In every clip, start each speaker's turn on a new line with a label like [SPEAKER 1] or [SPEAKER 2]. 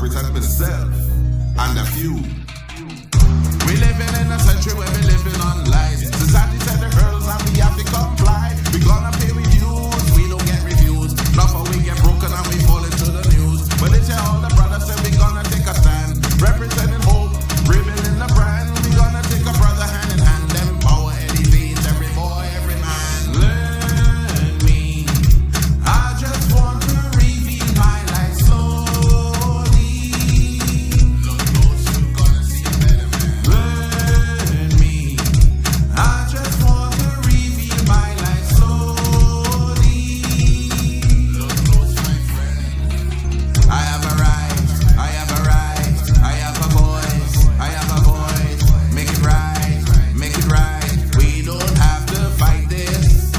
[SPEAKER 1] represent myself and a few. We living in a century where we living on lies. Society said the girls and we have to comply. We gonna pay reviews, we don't get reviews. Not for we get broken and we fall into the news. But it's all the brothers said we gonna take a stand. Representing hope, rebuilding the brand. We gonna take a brother hand in hand. Empower, elevate every boy, every man. Learn me. I just want to reveal my life slowly. Look close, you're gonna see a better man. Learn me. I just want to reveal my life slowly. Look close, my friend. I have a right, I have a right, I have a voice, I have a voice. Make it right, make it right. We don't have to fight this.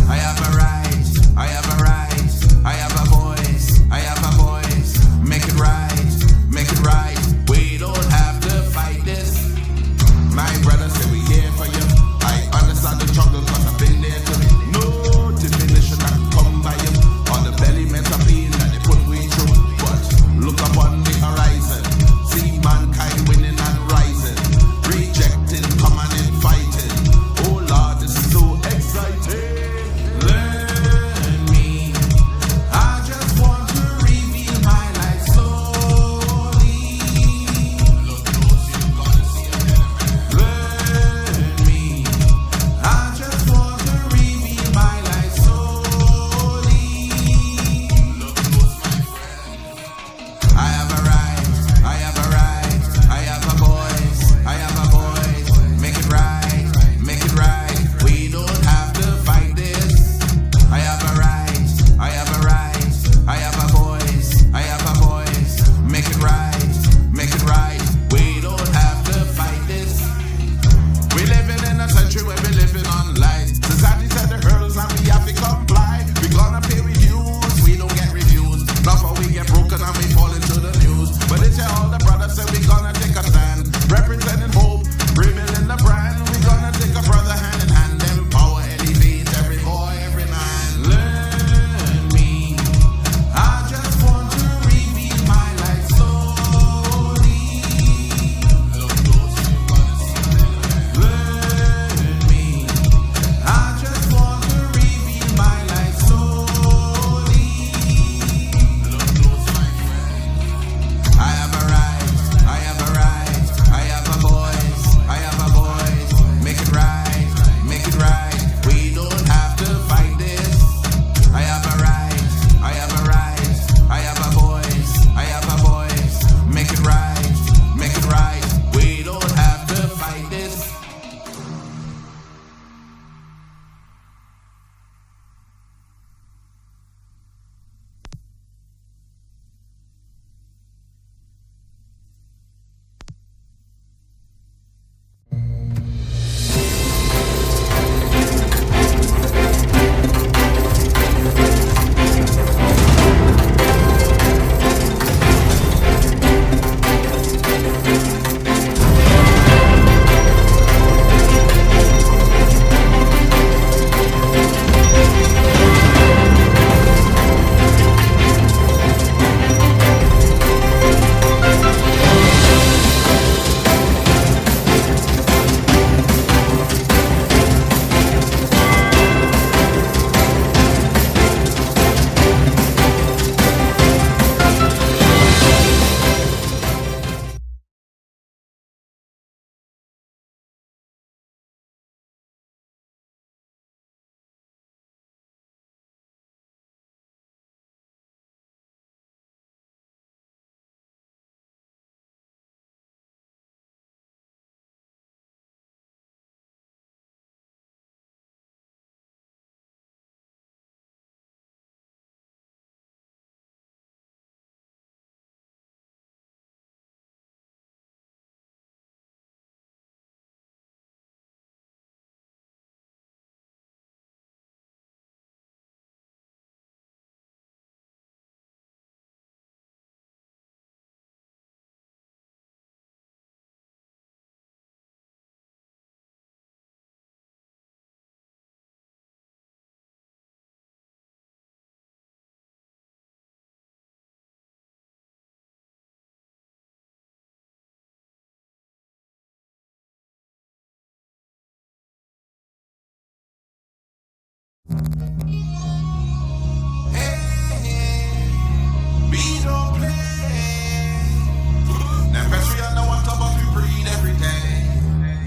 [SPEAKER 1] I have a right, I have a right, I have a voice, I have a voice. Make it right, make it right. We don't have to fight this. My brother said we here for you. I understand the struggle cause I've been there too. No definition that can come by you. All the belly meant a pain that they put we through. But look upon the horizon. See mankind winning and rising. Rejecting, coming and fighting. Oh Lord, this is so exciting. Learn me. I just want to reveal my life slowly. Look close, you're gonna see a better man. Learn me.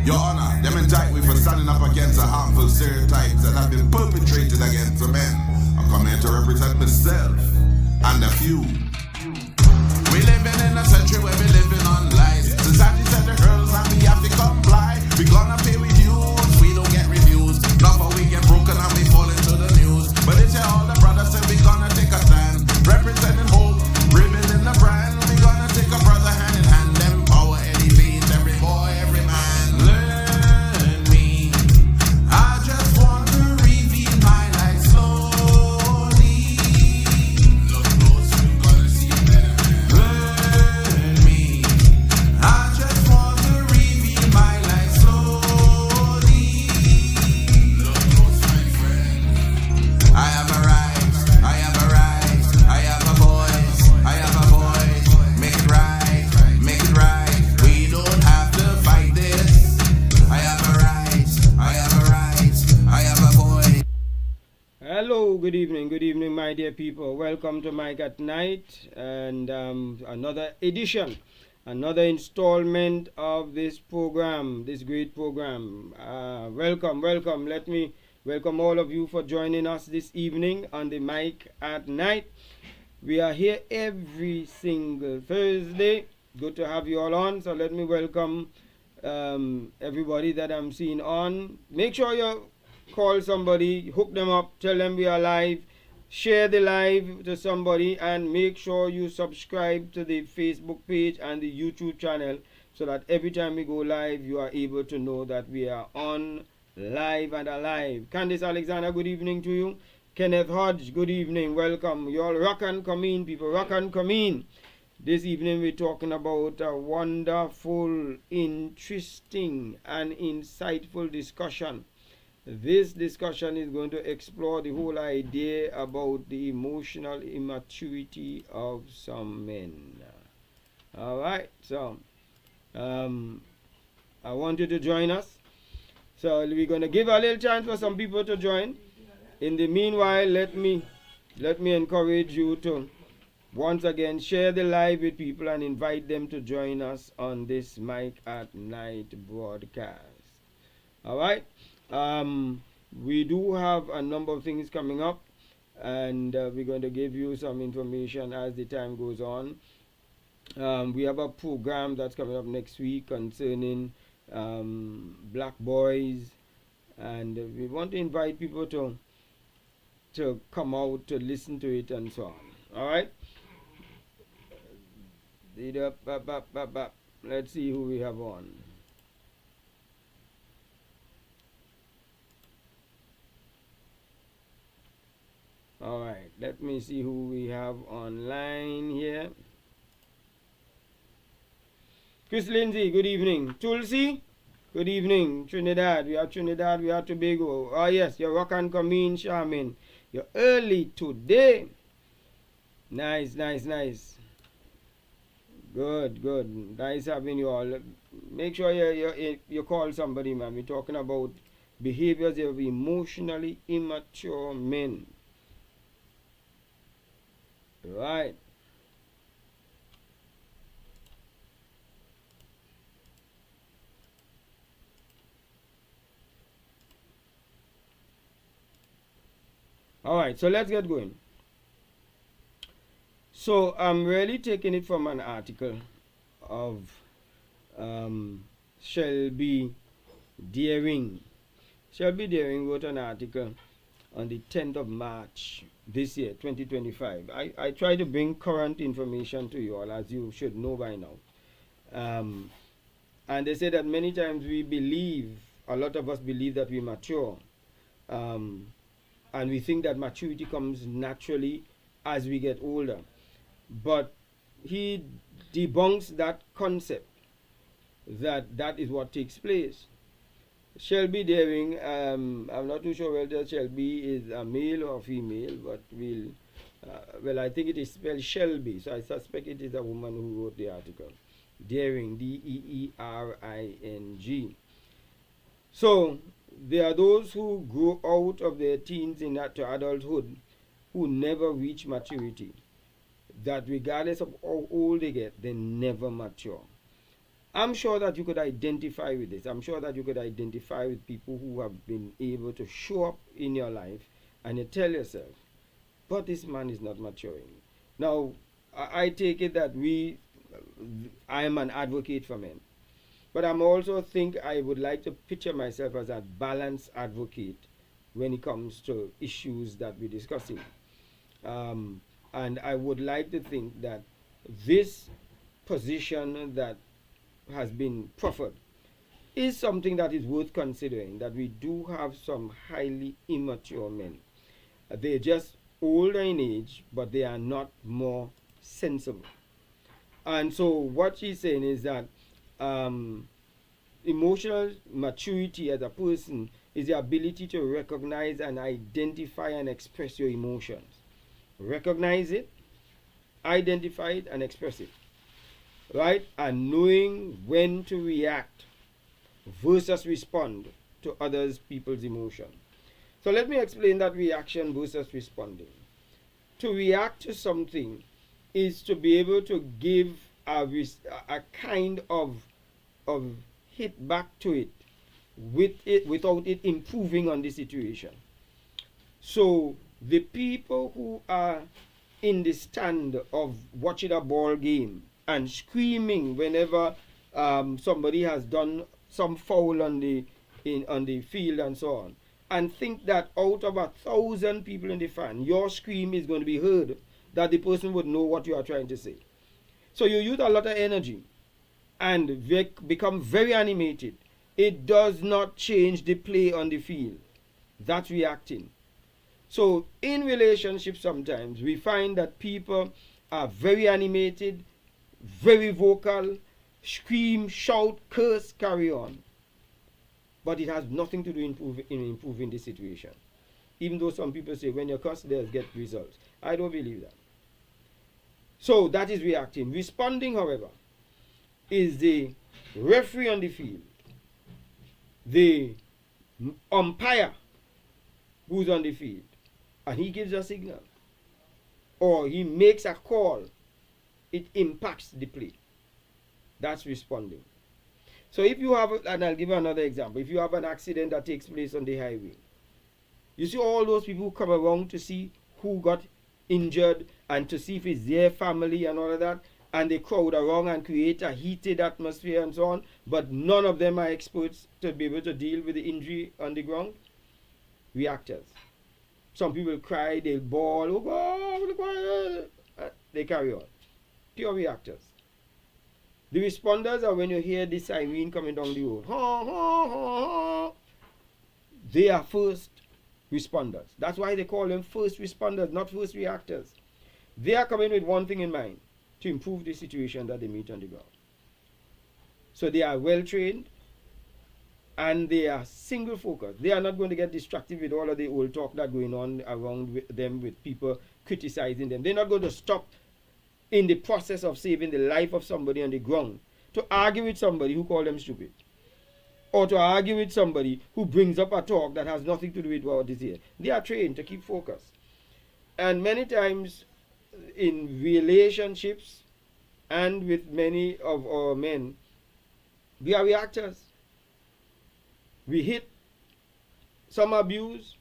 [SPEAKER 1] Your Honor, them indict we for standing up against the harmful stereotypes that have been perpetrated against the men. I come here to represent myself and a few. We living in a century where we living on lies. Society said the girls and we have to comply. We gonna pay with dues, we don't get reviews. Not for we get broken and we fall into the news. But it's all the brothers say we gonna take a stand. Representing hope, rebuilding the brand. We gonna take a brother hand in hand. Empower, elevate every boy, every man. Learn me. I just want to reveal my life slowly. Look close, you gonna see a better man. Learn me. I just want to reveal my life slowly. Look close, my friend. I have a right, I have a right, I have a voice, I have a voice. Make it right, make it right. We don't have to fight this. I have a right, I have a right, I have a voice.
[SPEAKER 2] Hello, good evening, my dear people. Welcome to Mike at Night and another edition, another installment of this program, this great program. Welcome. Let me welcome all of you for joining us this evening on the Mike at Night. We are here every single Thursday. Good to have you all on. So let me welcome everybody that I'm seeing on. Make sure you call somebody, hook them up, tell them we are live, share the live to somebody, and make sure you subscribe to the Facebook page and the YouTube channel so that every time we go live, you are able to know that we are on live and alive. Candice Alexander, good evening to you. Kenneth Hodge, good evening, welcome. You all rock and come in, people, rock and come in. This evening we're talking about a wonderful, interesting, and insightful discussion. This discussion is going to explore the whole idea about the emotional immaturity of some men. Alright, so I want you to join us. So we're going to give a little chance for some people to join. In the meanwhile, let me encourage you to once again share the live with people and invite them to join us on this Mike at Night broadcast. Alright? We do have a number of things coming up, and we're going to give you some information as the time goes on. We have a program that's coming up next week concerning black boys, and we want to invite people to come out to listen to it and so on. All right. Let's see who we have on. All right, let me see who we have online here. Chris Lindsay, good evening. Tulsi, good evening. Trinidad, we have Tobago. Oh yes, you're rock and come in, Charmin. You're early today. Nice. Good. Nice having you all. Make sure you call somebody, man. We're talking about behaviors of emotionally immature men. Right. Alright, so let's get going. So I'm really taking it from an article of Shelby Deering. Shelby Deering wrote an article on the 10th of March this year, 2025. I try to bring current information to you all, as you should know by now. And they say that many times a lot of us believe that we mature. And we think that maturity comes naturally as we get older. But he debunks that concept that is what takes place. Shelby Deering, I'm not too sure whether Shelby is a male or female, but I think it is spelled Shelby, so I suspect it is a woman who wrote the article. Deering, D-E-E-R-I-N-G. So, there are those who grow out of their teens to adulthood who never reach maturity. That regardless of how old they get, they never mature. I'm sure that you could identify with this. I'm sure that you could identify with people who have been able to show up in your life and you tell yourself, but this man is not maturing. Now, I take it that I am an advocate for men. But I'm also think I would like to picture myself as a balanced advocate when it comes to issues that we're discussing. Um, and I would like to think that this position that has been proffered is something that is worth considering, that we do have some highly immature men. They're just older in age, but they are not more sensible. And so what she's saying is that um, emotional maturity as a person is the ability to recognize and identify and express your emotions. Recognize it, identify it, and express it. Right? And knowing when to react versus respond to others people's emotion. So let me explain that reaction versus responding. To react to something is to be able to give a kind of hit back to it without it improving on the situation. So the people who are in the stand of watching a ball game and screaming whenever somebody has done some foul on the field and so on, and think that out of 1,000 people in the fan, your scream is going to be heard, that the person would know what you are trying to say. So you use a lot of energy and become very animated. It does not change the play on the field. That's reacting. So in relationships sometimes we find that people are very animated, very vocal, scream, shout, curse, carry on. But it has nothing to do in improving the situation. Even though some people say when you curse, they'll get results. I don't believe that. So that is reacting. Responding, however, is the referee on the field, the umpire who's on the field, and he gives a signal or he makes a call. It impacts the play. That's responding. So if you have, and I'll give you another example, if you have an accident that takes place on the highway, you see all those people who come around to see who got injured and to see if it's their family and all of that, and they crowd around and create a heated atmosphere and so on, but none of them are experts to be able to deal with the injury on the ground. Reactors. Some people cry, they'll bawl, oh God, they carry on. Pure reactors. The responders are when you hear the siren coming down the road. Ha, ha, ha, ha. They are first responders. That's why they call them first responders, not first reactors. They are coming with one thing in mind, to improve the situation that they meet on the ground. So they are well trained and they are single focused. They are not going to get distracted with all of the old talk that's going on around them with people criticizing them. They're not going to stop in the process of saving the life of somebody on the ground to argue with somebody who called them stupid, or to argue with somebody who brings up a talk that has nothing to do with what is here. They are trained to keep focus. And many times in relationships and with many of our men, we are reactors. We hit, some abuse,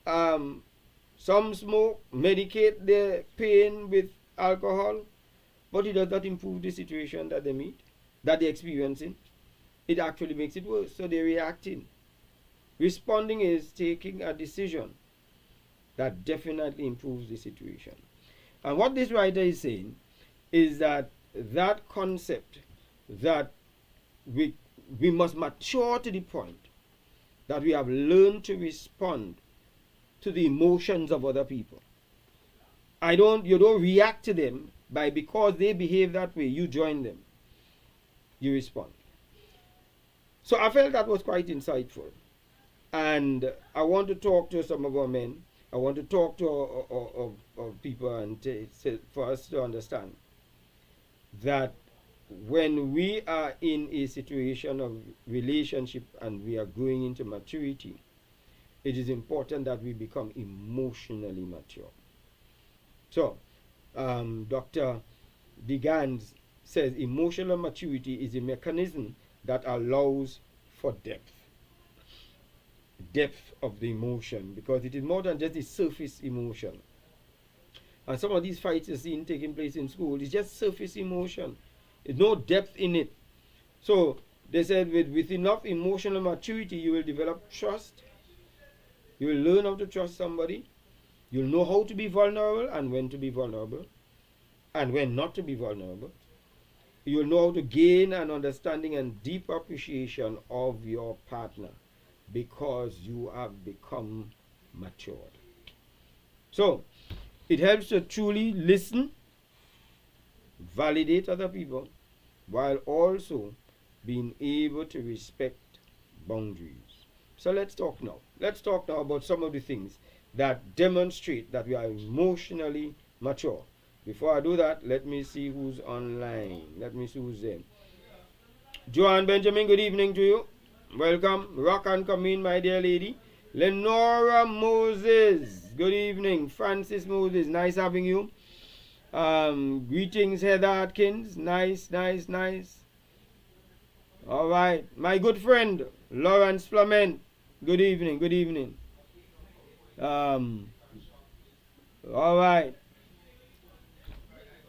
[SPEAKER 2] some smoke, medicate their pain with alcohol, but it does not improve the situation that they meet, that they're experiencing. It actually makes it worse. So they're reacting. Responding is taking a decision that definitely improves the situation. And what this writer is saying is that that concept that we must mature to the point that we have learned to respond to the emotions of other people. You don't react to them because they behave that way, you join them. You respond. So I felt that was quite insightful. And I want to talk to some of our men. I want to talk to our people and for us to understand that when we are in a situation of relationship and we are growing into maturity, it is important that we become emotionally mature. So, Dr. begans says emotional maturity is a mechanism that allows for depth of the emotion, because it is more than just the surface emotion. And some of these fights you're seeing taking place in school is just surface emotion. There's no depth in it. So they said with enough emotional maturity, you will develop trust. You will learn how to trust somebody. You'll know how to be vulnerable and when to be vulnerable and when not to be vulnerable. You'll know how to gain an understanding and deep appreciation of your partner because you have become matured. So, it helps to truly listen, validate other people, while also being able to respect boundaries. So let's talk now. Let's talk now about some of the things that demonstrate that we are emotionally mature. Before I do that, let me see who's online. Let me see who's there. Joanne Benjamin, good evening to you. Welcome. Rock and come in, my dear lady. Lenora Moses, good evening. Francis Moses, nice having you. Greetings, Heather Atkins. Nice. All right. My good friend, Lawrence Flement. Good evening. All right.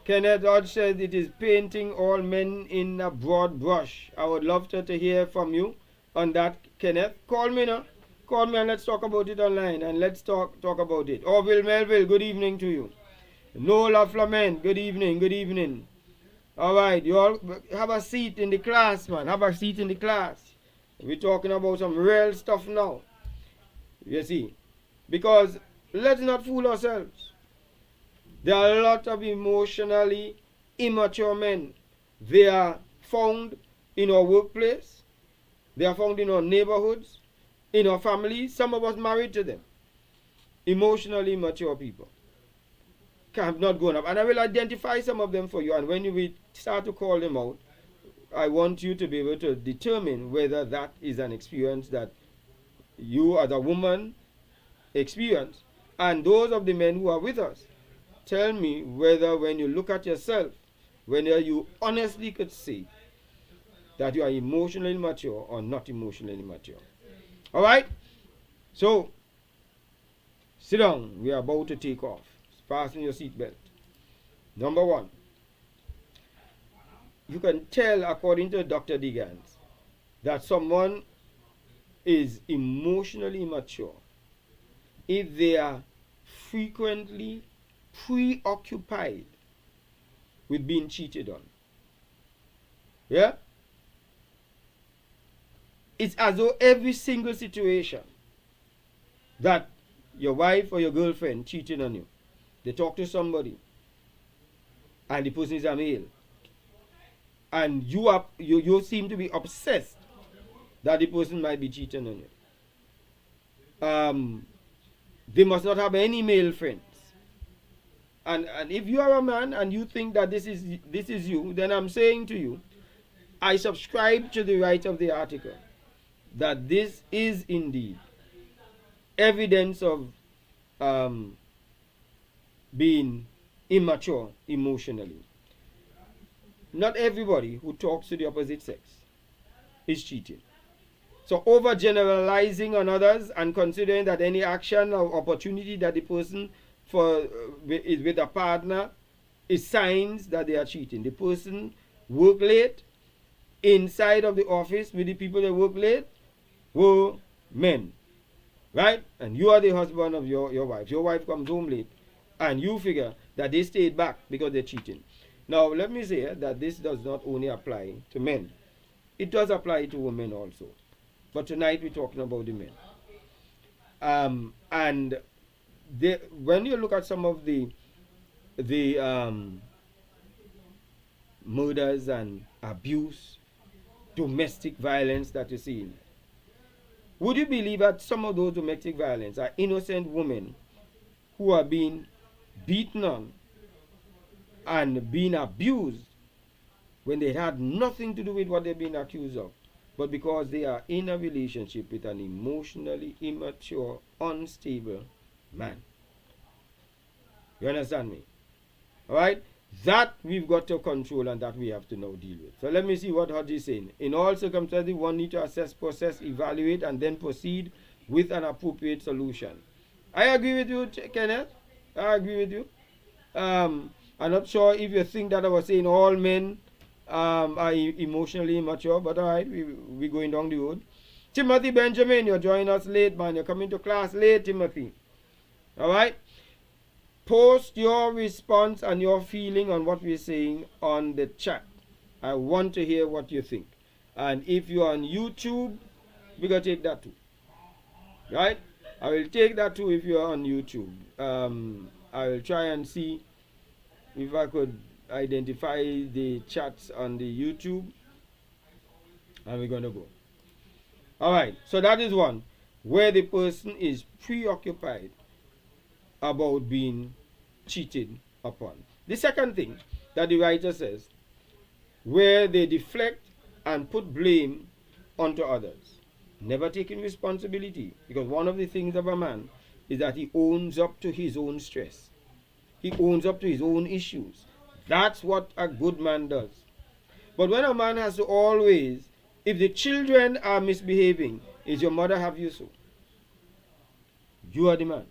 [SPEAKER 2] Kenneth Hodge says it is painting all men in a broad brush. I would love to hear from you on that, Kenneth. Call me now. Call me and let's talk about it online and let's talk about it. Orville Melville, good evening to you. Nola Flement, good evening. All right, you all have a seat in the class, man. Have a seat in the class. We're talking about some real stuff now. You see, because let's not fool ourselves. There are a lot of emotionally immature men. They are found in our workplace. They are found in our neighborhoods, in our families. Some of us married to them. Emotionally immature people. Have not grown up. And I will identify some of them for you. And when we start to call them out, I want you to be able to determine whether that is an experience that you as a woman experience. And those of the men who are with us, tell me whether when you look at yourself, whether you honestly could say that you are emotionally mature or not emotionally mature. All right? So, sit down. We are about to take off. Fasten your seatbelt. Number one, you can tell, according to Dr. Digans, that someone is emotionally immature if they are frequently preoccupied with being cheated on. Yeah? It's as though every single situation that your wife or your girlfriend cheating on you, they talk to somebody and the person is a male, and you seem to be obsessed that the person might be cheating on you. They must not have any male friends. And if you are a man and you think that this is you, then I'm saying to you, I subscribe to the right of the article that this is indeed evidence of being immature emotionally. Not everybody who talks to the opposite sex is cheating. So overgeneralizing on others and considering that any action or opportunity that the person is with a partner is signs that they are cheating. The person work late inside of the office with the people that work late were men, right? And you are the husband of your wife. Your wife comes home late and you figure that they stayed back because they're cheating. Now let me say that this does not only apply to men. It does apply to women also. But tonight we're talking about the men. And when you look at some of the murders and abuse, domestic violence that you see, would you believe that some of those domestic violence are innocent women who are being beaten on and being abused when they had nothing to do with what they're being accused of, but because they are in a relationship with an emotionally immature, unstable man? You understand me? Alright? That we've got to control and that we have to now deal with. So let me see what Hodge is saying. In all circumstances, one needs to assess, process, evaluate, and then proceed with an appropriate solution. I agree with you, Kenneth. I agree with you. I'm not sure if you think that I was saying all men are emotionally immature, but all right, we're going down the road. Timothy Benjamin, you're joining us late, man. You're coming to class late, Timothy. All right? Post your response and your feeling on what we're saying on the chat. I want to hear what you think. And if you're on YouTube, we're going to take that too. Right? I will take that too if you're on YouTube. I will try and see if I could identify the chats on the YouTube. And we're going to go. Alright, so that is one. Where the person is preoccupied about being cheated upon. The second thing that the writer says, where they deflect and put blame onto others, never taking responsibility, because one of the things of a man is that he owns up to his own stress. He owns up to his own issues. That's what a good man does. But when a man has to always, if the children are misbehaving, is your mother have you so? You are the man.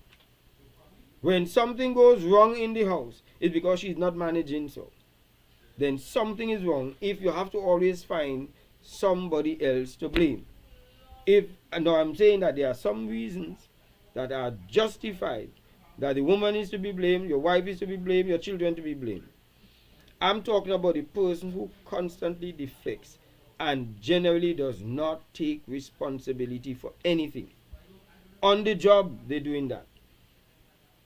[SPEAKER 2] When something goes wrong in the house, it's because she's not managing so. Then something is wrong if you have to always find somebody else to blame. Now I'm saying that there are some reasons that are justified, that the woman is to be blamed, your wife is to be blamed, your children to be blamed. I'm talking about the person who constantly deflects and generally does not take responsibility for anything. On the job, they're doing that.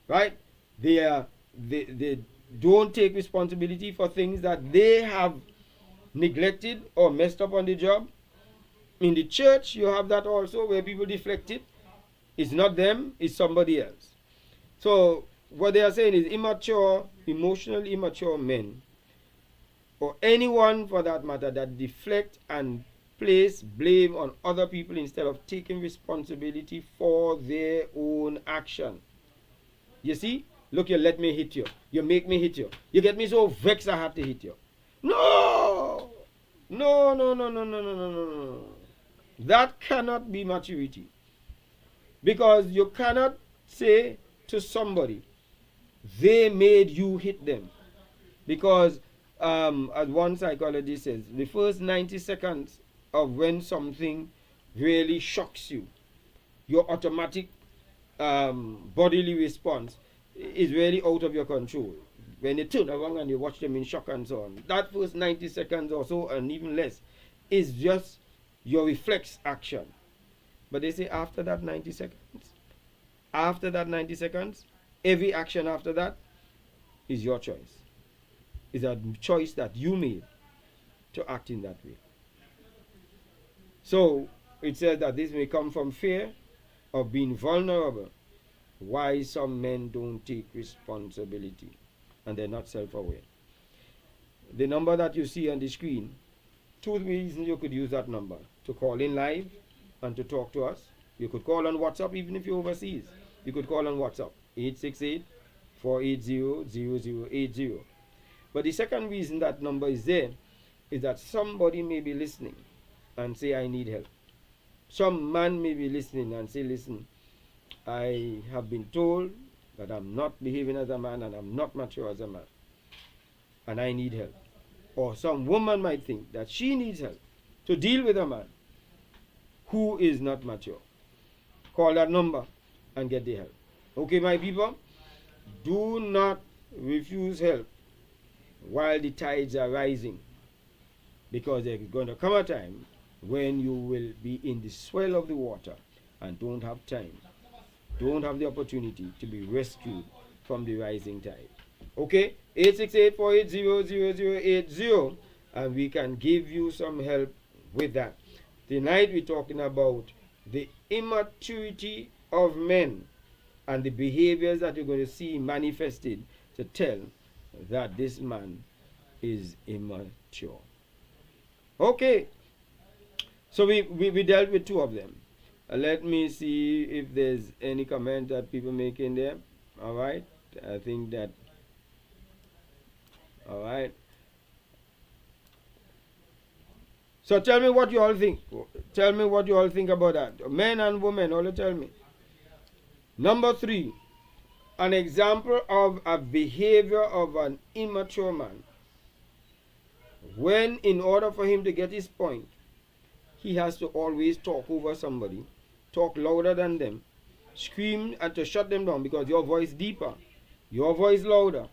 [SPEAKER 2] Right? They don't take responsibility for things that they have neglected or messed up on the job. In the church, you have that also, where people deflect it. It's not them, it's somebody else. So, what they are saying is immature, emotionally immature men, or anyone for that matter, that deflect and place blame on other people instead of taking responsibility for their own action. You see? Look, you let me hit you. You make me hit you. You get me so vexed I have to hit you. No! No, no, no, no, no, no, no, no. That cannot be maturity. Because you cannot say to somebody, they made you hit them. Because, as one psychologist says, the first 90 seconds of when something really shocks you, your automatic bodily response is really out of your control. When you turn around and you watch them in shock and so on, that first 90 seconds or so, and even less, is just your reflex action. But they say after that 90 seconds, every action after that is your choice. It's a choice that you made to act in that way. So it says that this may come from fear of being vulnerable. Why some men don't take responsibility and they're not self-aware. The number that you see on the screen, two reasons you could use that number: to call in live and to talk to us. You could call on WhatsApp even if you're overseas. You could call on WhatsApp 868-480-0080. But the second reason that number is there is that somebody may be listening and say, I need help. Some man may be listening and say, listen, I have been told that I'm not behaving as a man and I'm not mature as a man, and I need help. Or some woman might think that she needs help to deal with a man who is not mature. Call that number and get the help. Okay, my people? Do not refuse help while the tides are rising, because there's going to come a time when you will be in the swell of the water and don't have time, don't have the opportunity to be rescued from the rising tide. Okay, 868-480-0080, and we can give you some help with that. Tonight we're talking about the immaturity of men and the behaviors that you're going to see manifested to tell that this man is immature. Okay, so we dealt with two of them. Let me see if there's any comment that people make in there. All right, I think that All right. So tell me what you all think. Tell me what you all think about that. Men and women, all tell me. Number 3, an example of a behavior of an immature man. When, in order for him to get his point, he has to always talk over somebody, talk louder than them, scream and to shut them down because your voice deeper, your voice louder.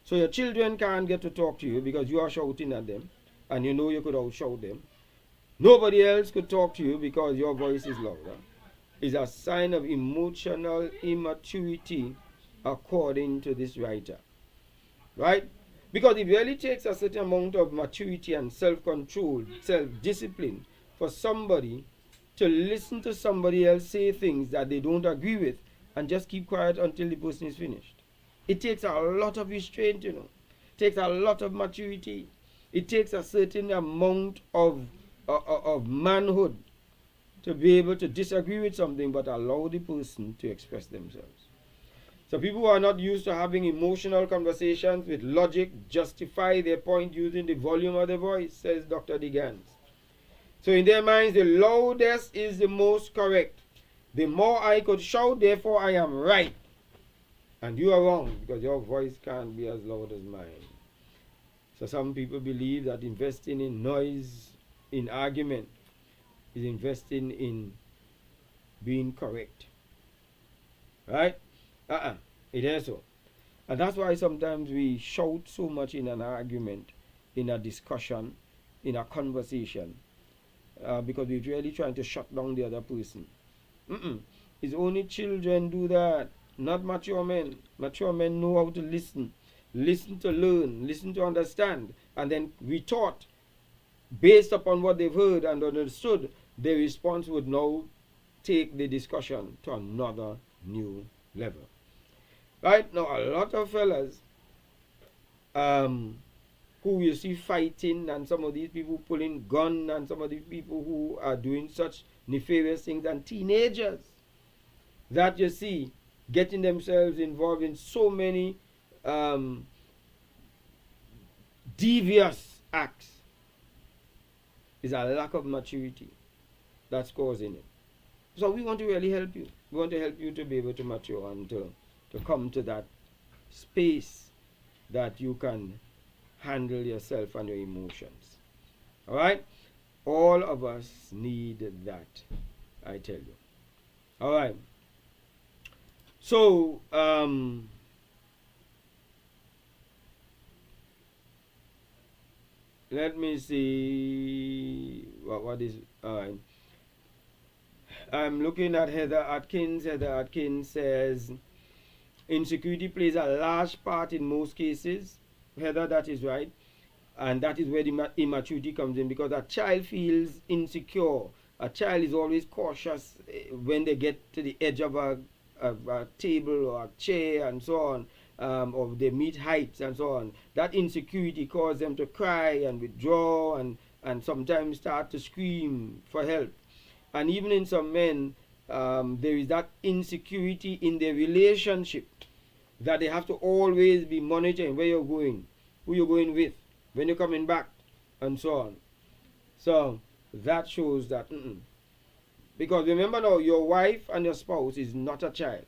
[SPEAKER 2] So your children can't get to talk to you because you are shouting at them and you know you could outshout them. Nobody else could talk to you because your voice is louder. It's a sign of emotional immaturity according to this writer. Right? Because it really takes a certain amount of maturity and self-control, self-discipline for somebody to listen to somebody else say things that they don't agree with and just keep quiet until the person is finished. It takes a lot of restraint, you know. It takes a lot of maturity. It takes a certain amount of manhood to be able to disagree with something but allow the person to express themselves. So people who are not used to having emotional conversations with logic justify their point using the volume of their voice, says Dr. Digans. So in their minds, the loudest is the most correct. The more I could shout, therefore I am right. And you are wrong because your voice can't be as loud as mine. So some people believe that investing in noise, in argument, is investing in being correct. Right? It is so. And that's why sometimes we shout so much in an argument, in a discussion, in a conversation, because we're really trying to shut down the other person. It's only children do that, not mature men. Mature men know how to listen to learn, listen to understand, and then retort based upon what they've heard and understood. Their response would now take the discussion to another new level. Right now, a lot of fellas who you see fighting, and some of these people pulling gun, and some of these people who are doing such nefarious things, and teenagers that you see getting themselves involved in so many devious acts, is a lack of maturity that's causing it. So we want to really help you. We want to help you to be able to mature and to come to that space that you can handle yourself and your emotions. All right? All of us need that, I tell you. All right. So, let me see what is. All right. I'm looking at Heather Atkins. Heather Atkins says, insecurity plays a large part in most cases. Heather, that is right. And that is where the immaturity comes in, because a child feels insecure. A child is always cautious when they get to the edge of a table or a chair and so on, or they meet heights and so on. That insecurity causes them to cry and withdraw and sometimes start to scream for help. And even in some men, there is that insecurity in their relationship, that they have to always be monitoring where you're going, who you're going with, when you're coming back, and so on. So that shows that, because remember now, your wife and your spouse is not a child.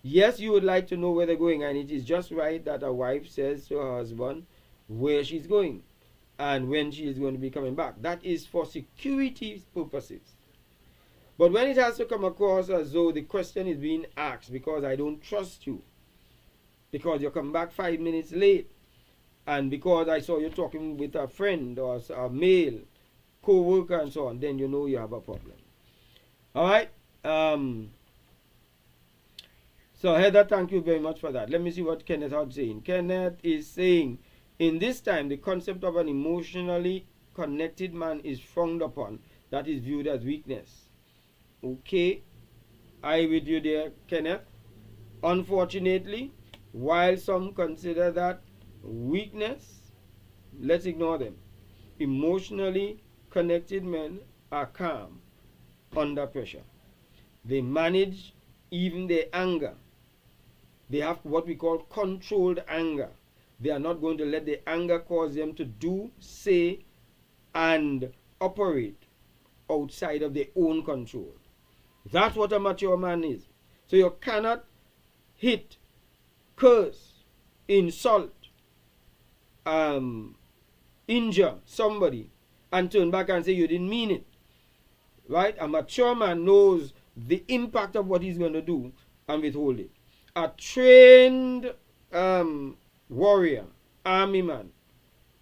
[SPEAKER 2] Yes, you would like to know where they're going, and it is just right that a wife says to her husband where she's going and when she is going to be coming back. That is for security purposes. But when it has to come across as though the question is being asked because I don't trust you, because you come back 5 minutes late, and because I saw you talking with a friend or a male co-worker and so on, then you know you have a problem. All right? So Heather, thank you very much for that. Let me see what Kenneth is saying. Kenneth is saying, in this time, the concept of an emotionally connected man is frowned upon. That is viewed as weakness. Okay, I with you there, Kenneth. Unfortunately, while some consider that weakness, let's ignore them. Emotionally connected men are calm under pressure. They manage even their anger. They have what we call controlled anger. They are not going to let the anger cause them to do, say, and operate outside of their own control. That's what a mature man is. So you cannot hit, curse, insult, injure somebody and turn back and say you didn't mean it. Right? A mature man knows the impact of what he's going to do and withhold it. A trained warrior, army man,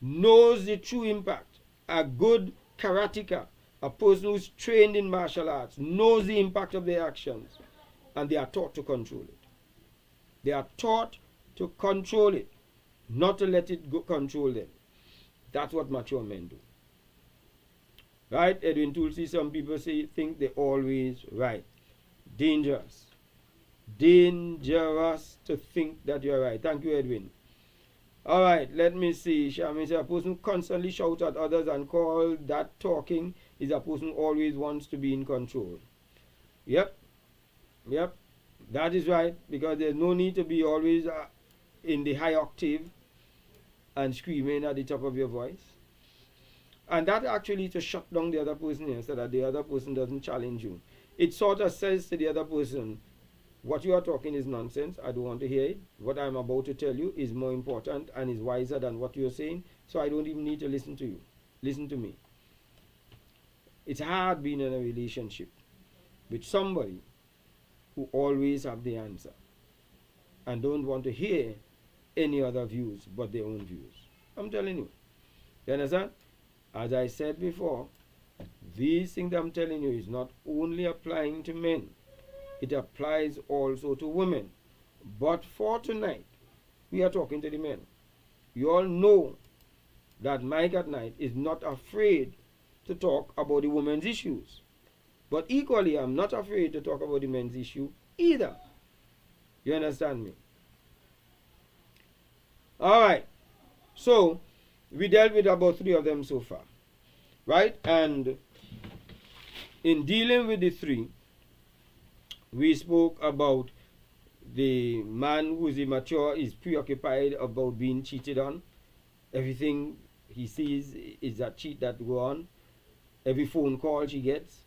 [SPEAKER 2] knows the true impact. A good karateka, a person who's trained in martial arts, knows the impact of their actions, and they are taught to control it. They are taught to control it, not to let it go control them. That's what mature men do. Right? Edwin Tulsi, some people think they're always right. Dangerous. Dangerous to think that you're right. Thank you, Edwin. All right, let me see. Shami says, a person who constantly shouts at others and call that talking is a person who always wants to be in control. Yep. That is right, because there's no need to be always in the high octave and screaming at the top of your voice. And that actually to shut down the other person here so that the other person doesn't challenge you. It sort of says to the other person, what you are talking is nonsense. I don't want to hear it. What I'm about to tell you is more important and is wiser than what you're saying. So I don't even need to listen to you. Listen to me. It's hard being in a relationship with somebody who always have the answer and don't want to hear any other views but their own views. I'm telling you. You understand? As I said before, these things I'm telling you is not only applying to men. It applies also to women. But for tonight, we are talking to the men. You all know that Mike at Night is not afraid to talk about the women's issues. But equally, I'm not afraid to talk about the men's issue either. You understand me? Alright. So, we dealt with about 3 of them so far. Right? And in dealing with the 3, we spoke about the man who's immature is preoccupied about being cheated on. Everything he sees is a cheat that go on. Every phone call she gets,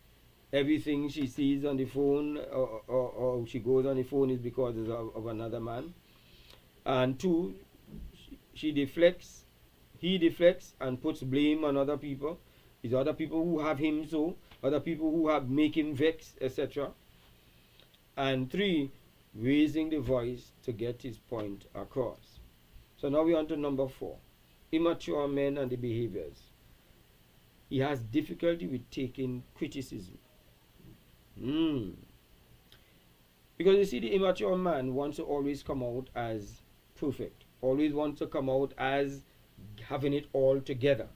[SPEAKER 2] everything she sees on the phone or she goes on the phone is because of another man. And 2, he deflects and puts blame on other people. It's other people who have him so, other people who have make him vex, etc. And 3, raising the voice to get his point across. So now we're on to number 4. Immature men and the behaviors. He has difficulty with taking criticism. Because you see, the immature man wants to always come out as perfect. Always wants to come out as having it all together.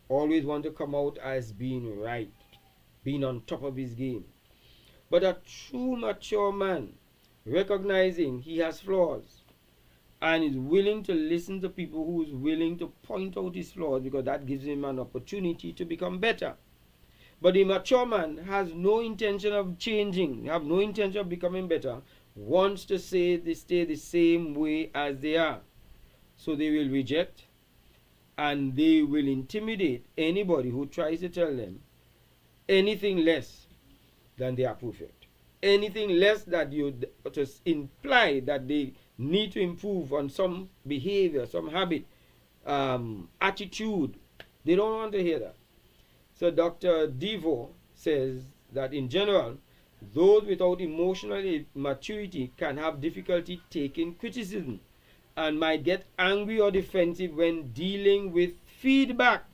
[SPEAKER 2] Always wants to come out as being right. Being on top of his game. But a true mature man, recognizing he has flaws, and is willing to listen to people who is willing to point out his flaws, because that gives him an opportunity to become better. But the mature man has no intention of changing, have no intention of becoming better, wants to say they stay the same way as they are. So they will reject and they will intimidate anybody who tries to tell them anything less than they are perfect. Anything less that you just imply that they need to improve on some behavior, some habit, attitude. They don't want to hear that. So Dr. Devo says that in general, those without emotional maturity can have difficulty taking criticism and might get angry or defensive when dealing with feedback,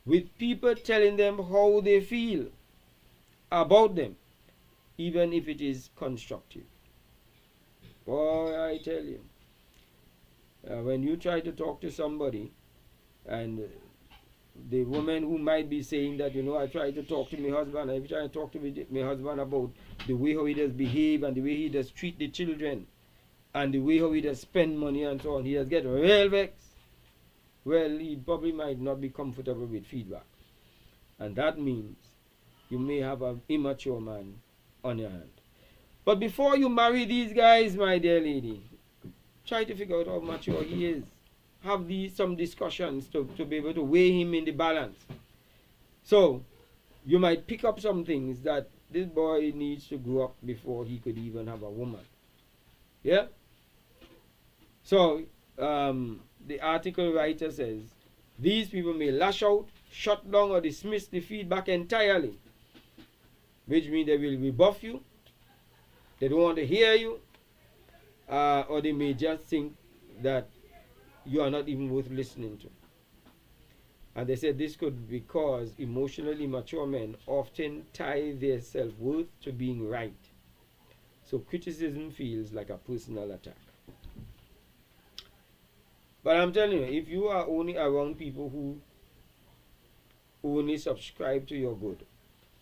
[SPEAKER 2] with people telling them how they feel about them, even if it is constructive. Boy, I tell you, when you try to talk to somebody and the woman who might be saying that, I try to talk to my husband, I try to talk to my husband about the way how he does behave and the way he does treat the children and the way how he does spend money and so on, he does get real vexed. Well, he probably might not be comfortable with feedback. And that means you may have an immature man on your hand. But before you marry these guys, my dear lady, try to figure out how mature he is. have some discussions to be able to weigh him in the balance. So you might pick up some things that this boy needs to grow up before he could even have a woman. Yeah? So the article writer says, these people may lash out, shut down, or dismiss the feedback entirely, which means they will rebuff you, they don't want to hear you, or they may just think that you are not even worth listening to. And they said this could be because emotionally immature men often tie their self-worth to being right. So criticism feels like a personal attack. But I'm telling you, if you are only around people who only subscribe to your good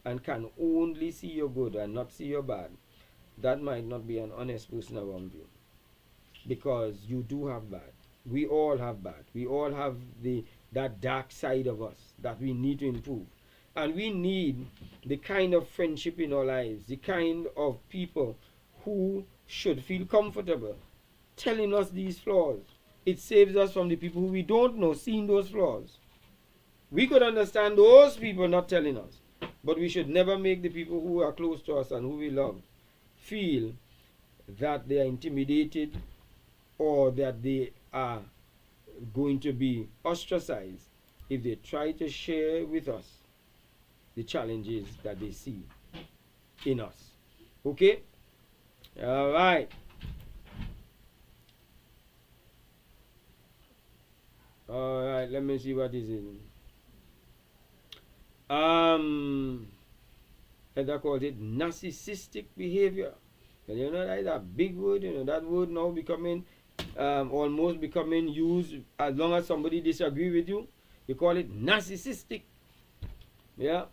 [SPEAKER 2] and can only see your good and not see your bad, that might not be an honest person around you. Because you do have bad. We all have bad. We all have that dark side of us that we need to improve. And we need the kind of friendship in our lives, the kind of people who should feel comfortable telling us these flaws. It saves us from the people who we don't know seeing those flaws. We could understand those people not telling us, but we should never make the people who are close to us and who we love feel that they are intimidated or that they are going to be ostracized if they try to share with us the challenges that they see in us. Okay? All right. All right, let me see what is in. Heather calls it narcissistic behavior. And you know, that is a big word. You know, that word now becoming almost becoming used as long as somebody disagree with you. You call it narcissistic. Yeah.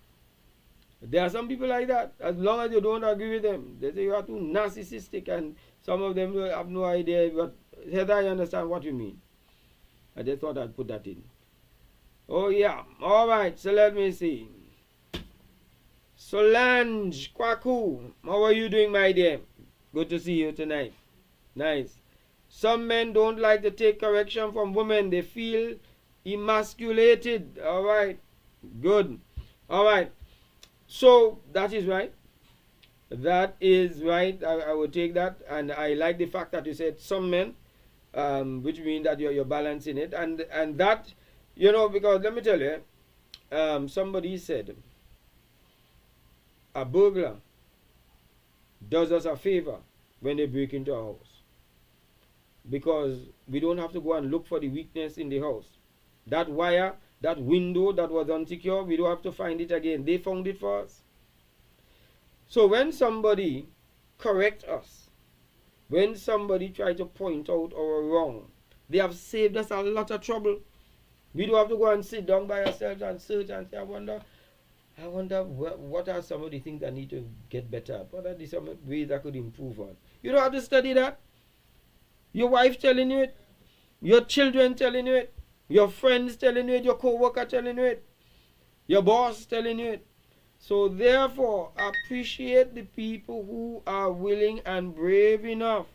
[SPEAKER 2] There are some people like that. As long as you don't agree with them, they say you are too narcissistic, and some of them have no idea. But Heather, I understand what you mean. I just thought I'd put that in. Oh yeah. All right. So let me see. Solange Kwaku, how are you doing, my dear? Good to see you tonight. Nice. Some men don't like to take correction from women. They feel emasculated. All right. Good. All right. So that is right. That is right. I would take that. And I like the fact that you said some men, which means that you're balancing it. And that, you know, because let me tell you, somebody said, a burglar does us a favor when they break into our house, because we don't have to go and look for the weakness in the house. That wire, that window that was unsecure, we don't have to find it again. They found it for us. So when somebody corrects us, when somebody tries to point out our wrong, they have saved us a lot of trouble. We don't have to go and sit down by ourselves and search and say, I wonder what are some of the things I need to get better at? What are some ways I could improve on? You don't have to study that. Your wife telling you it. Your children telling you it. Your friends telling you it. Your co-worker telling you it. Your boss telling you it. So therefore, appreciate the people who are willing and brave enough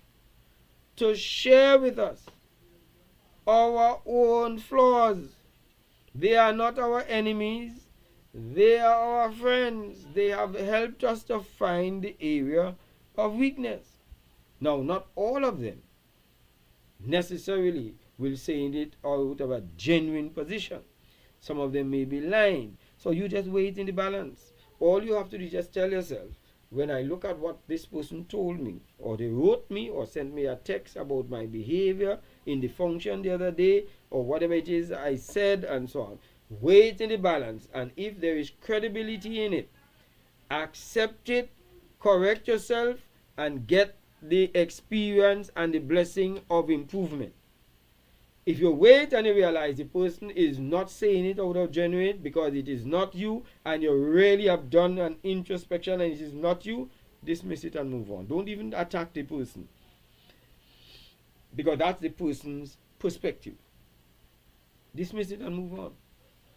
[SPEAKER 2] to share with us our own flaws. They are not our enemies. They are our friends. They have helped us to find the area of weakness. Now, not all of them necessarily will say it out of a genuine position. Some of them may be lying. So you just wait in the balance. All you have to do is just tell yourself, when I look at what this person told me, or they wrote me, or sent me a text about my behavior in the function the other day, or whatever it is I said, and so on, wait in the balance, and if there is credibility in it, accept it, correct yourself, and get the experience and the blessing of improvement. If you wait and you realize the person is not saying it out of genuine because it is not you, and you really have done an introspection and it is not you, dismiss it and move on. Don't even attack the person, because that's the person's perspective. Dismiss it and move on.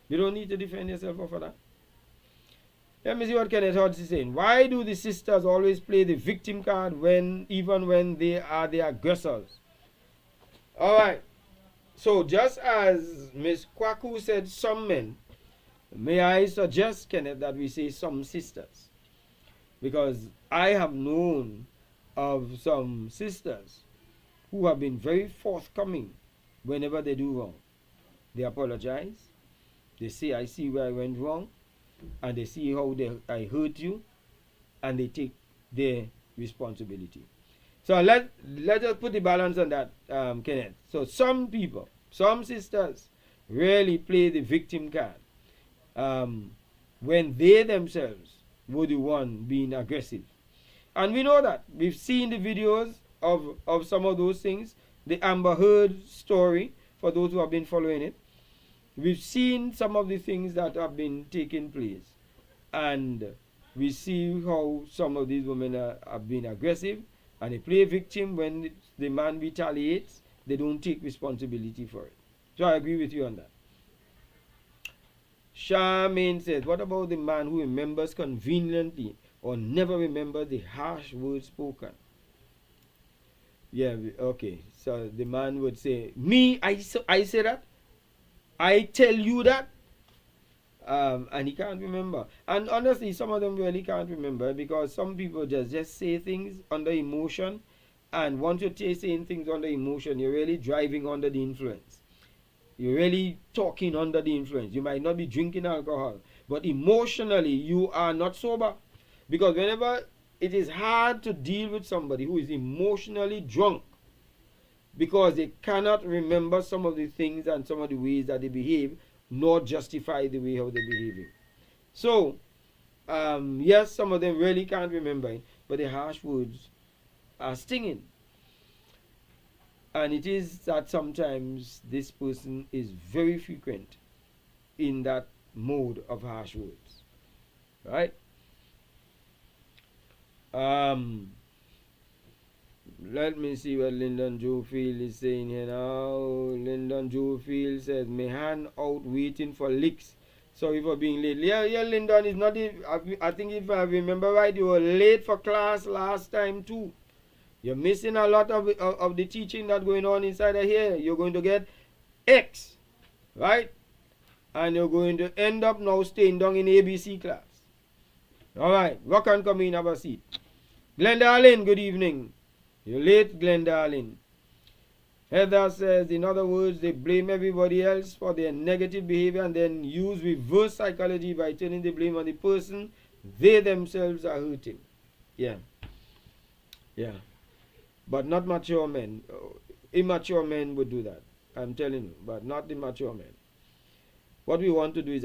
[SPEAKER 2] You don't need to defend yourself for that. Let me see what Kenneth Hodge is saying. Why do the sisters always play the victim card even when they are the aggressors? All right. So just as Miss Kwaku said some men, may I suggest, Kenneth, that we say some sisters? Because I have known of some sisters who have been very forthcoming whenever they do wrong. They apologize. They say, I see where I went wrong. And they see how I hurt you. And they take their responsibility. So let us put the balance on that, Kenneth. So some people, some sisters, really play the victim card when they themselves were the one being aggressive. And we know that. We've seen the videos of some of those things. The Amber Heard story, for those who have been following it. We've seen some of the things that have been taking place. And we see how some of these women have been aggressive. And they play victim when the man retaliates. They don't take responsibility for it. So I agree with you on that. Charmaine says, what about the man who remembers conveniently or never remembers the harsh words spoken? Yeah, okay. So the man would say, me, I say that? I tell you that? And he can't remember. And honestly, some of them really can't remember because some people just say things under emotion. And once you're saying things under emotion, you're really driving under the influence. You're really talking under the influence. You might not be drinking alcohol, but emotionally you are not sober. Because whenever it is hard to deal with somebody who is emotionally drunk because they cannot remember some of the things and some of the ways that they behave, nor justify the way how they're behaving. So, yes, some of them really can't remember it, but the harsh words are stinging. And it is that sometimes this person is very frequent in that mode of harsh words. Right? Let me see what Lyndon Joefield is saying here now. Lyndon Joefield says, my hand out waiting for licks. Sorry for being late. Yeah, Lyndon is not. I think if I remember right, you were late for class last time too. You're missing a lot of the teaching that's going on inside of here. You're going to get X, right? And you're going to end up now staying down in ABC class. All right, rock and come in, have a seat. Glendarlin, good evening. You're late, Glendarlin. Heather says, in other words, they blame everybody else for their negative behavior and then use reverse psychology by turning the blame on the person they themselves are hurting. Yeah. But not mature men. Immature men would do that. I'm telling you. But not the mature men. What we want to do is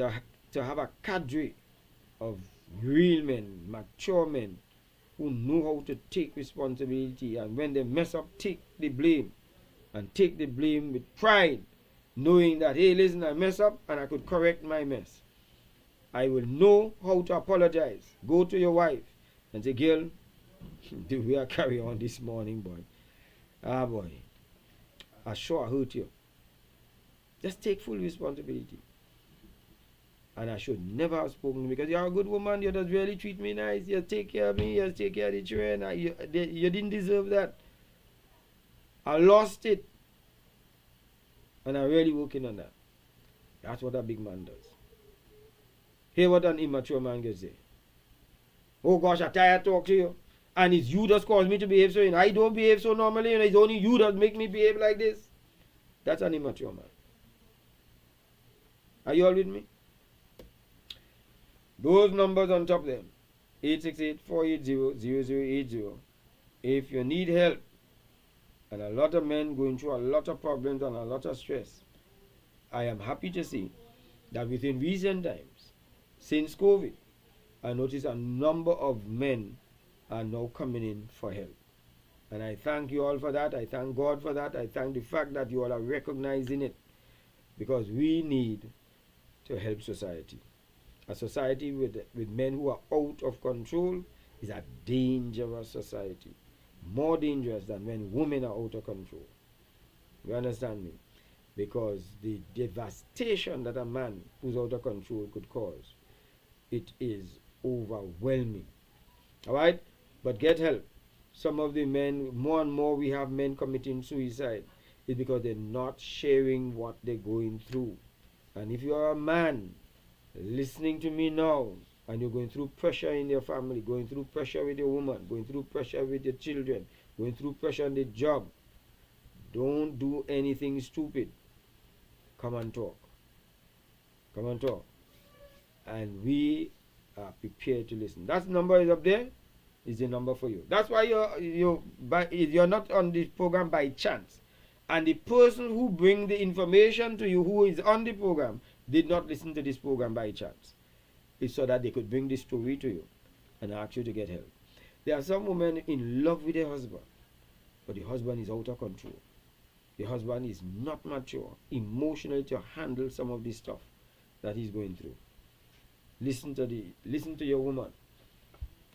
[SPEAKER 2] to have a cadre of real men, mature men, who know how to take responsibility. And when they mess up, take the blame. And take the blame with pride. Knowing that, hey, listen, I mess up and I could correct my mess. I will know how to apologize. Go to your wife and say, girl, the way I carry on this morning, boy. Ah, boy. I sure hurt you. Just take full responsibility. And I should never have spoken because you're a good woman. You just really treat me nice. You take care of me. You take care of the children. You didn't deserve that. I lost it. And I'm really working on that. That's what a big man does. Hear what an immature man can say. Oh gosh, I'm tired to talk to you. And it's you that cause me to behave so. I don't behave so normally. And it's only you that make me behave like this. That's an immature man. Are you all with me? Those numbers on top of them. 868-480-0080. If you need help, and a lot of men going through a lot of problems and a lot of stress, I am happy to see that within recent times, since COVID, I notice a number of men are now coming in for help. And I thank you all for that. I thank God for that. I thank the fact that you all are recognizing it. Because we need to help society. A society with men who are out of control is a dangerous society. More dangerous than when women are out of control. You understand me? Because the devastation that a man who's out of control could cause, it is overwhelming. Alright? But get help. Some of the men, more and more we have men committing suicide. is because they're not sharing what they're going through. And if you are a man listening to me now, and you're going through pressure in your family, going through pressure with your woman, going through pressure with your children, going through pressure on the job, don't do anything stupid. Come and talk. Come and talk. And we are prepared to listen. That number is up there. Is the number for you. That's why you're not on this program by chance. And the person who bring the information to you, who is on the program, did not listen to this program by chance. It's so that they could bring this story to you and ask you to get help. There are some women in love with their husband, but the husband is out of control. The husband is not mature emotionally to handle some of this stuff that he's going through. Listen to your woman.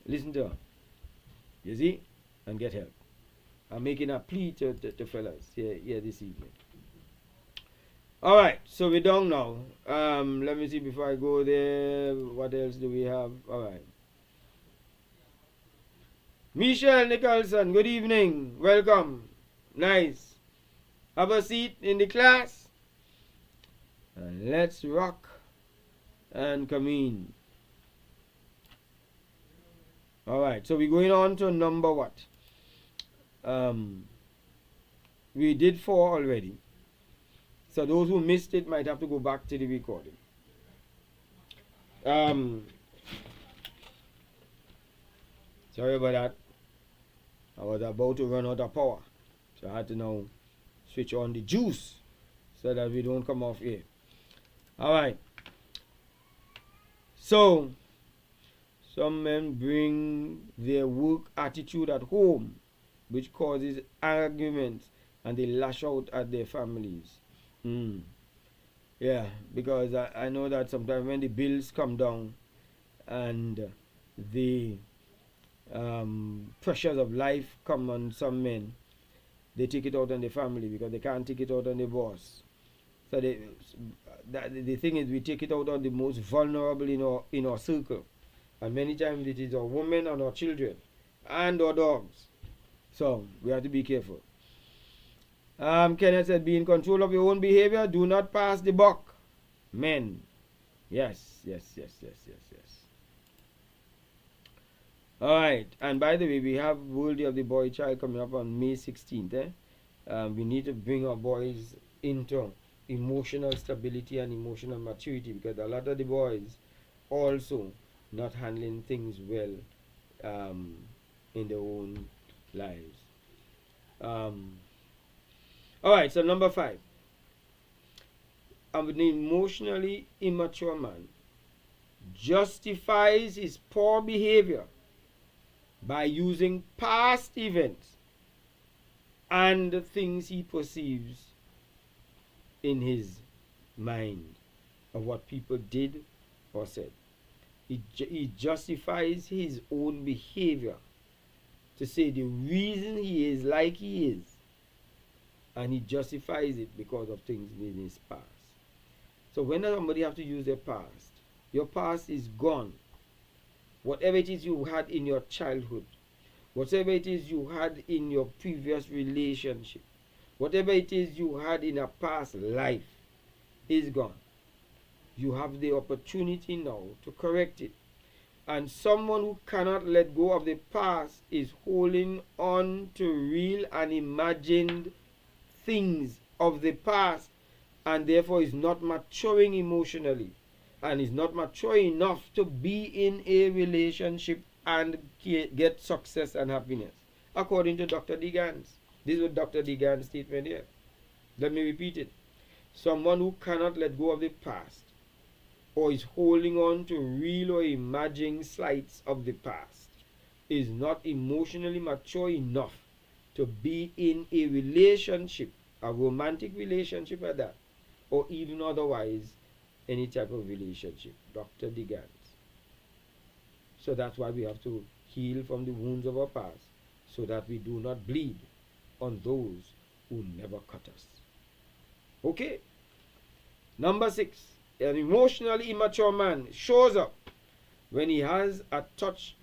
[SPEAKER 2] Listen to her. You see? And get help. I'm making a plea to fellas here this evening. Alright, so we're done now. Let me see before I go there. What else do we have? Alright. Michelle Nicholson, good evening. Welcome. Nice. Have a seat in the class. And let's rock and come in. Alright, so we're going on to number what? We did 4 already. So those who missed it might have to go back to the recording. Sorry about that. I was about to run out of power. So I had to now switch on the juice so that we don't come off here. Alright. So some men bring their work attitude at home, which causes arguments, and they lash out at their families. Yeah, because I know that sometimes when the bills come down and the pressures of life come on some men, they take it out on the family because they can't take it out on the boss. So the thing is, we take it out on the most vulnerable in our circle, and many times it is our women and our children and our dogs. So we have to be careful. Kenneth said, be in control of your own behavior. Do not pass the buck. Men. Yes. Alright. And by the way, we have World Day of the Boy Child coming up on May 16th. We need to bring our boys into emotional stability and emotional maturity, because a lot of the boys also not handling things well in their own lives. Alright, so number 5. An emotionally immature man justifies his poor behavior by using past events and the things he perceives in his mind of what people did or said. He justifies his own behavior to say the reason he is like he is, and he justifies it because of things in his past. So when somebody have to use their past, your past is gone. Whatever it is you had in your childhood, whatever it is you had in your previous relationship, whatever it is you had in a past life is gone. You have the opportunity now to correct it. And someone who cannot let go of the past is holding on to real and imagined things of the past, and therefore is not maturing emotionally and is not mature enough to be in a relationship and get success and happiness, according to Dr. Degans. This is what Dr. Degans' statement here. Let me repeat it. Someone who cannot let go of the past or is holding on to real or imagined slights of the past is not emotionally mature enough to be in a relationship, a romantic relationship at that, or even otherwise any type of relationship. Dr. Degans. So that's why we have to heal from the wounds of our past, so that we do not bleed on those who never cut us. Okay? Number 6. An emotionally immature man shows up when he has a tough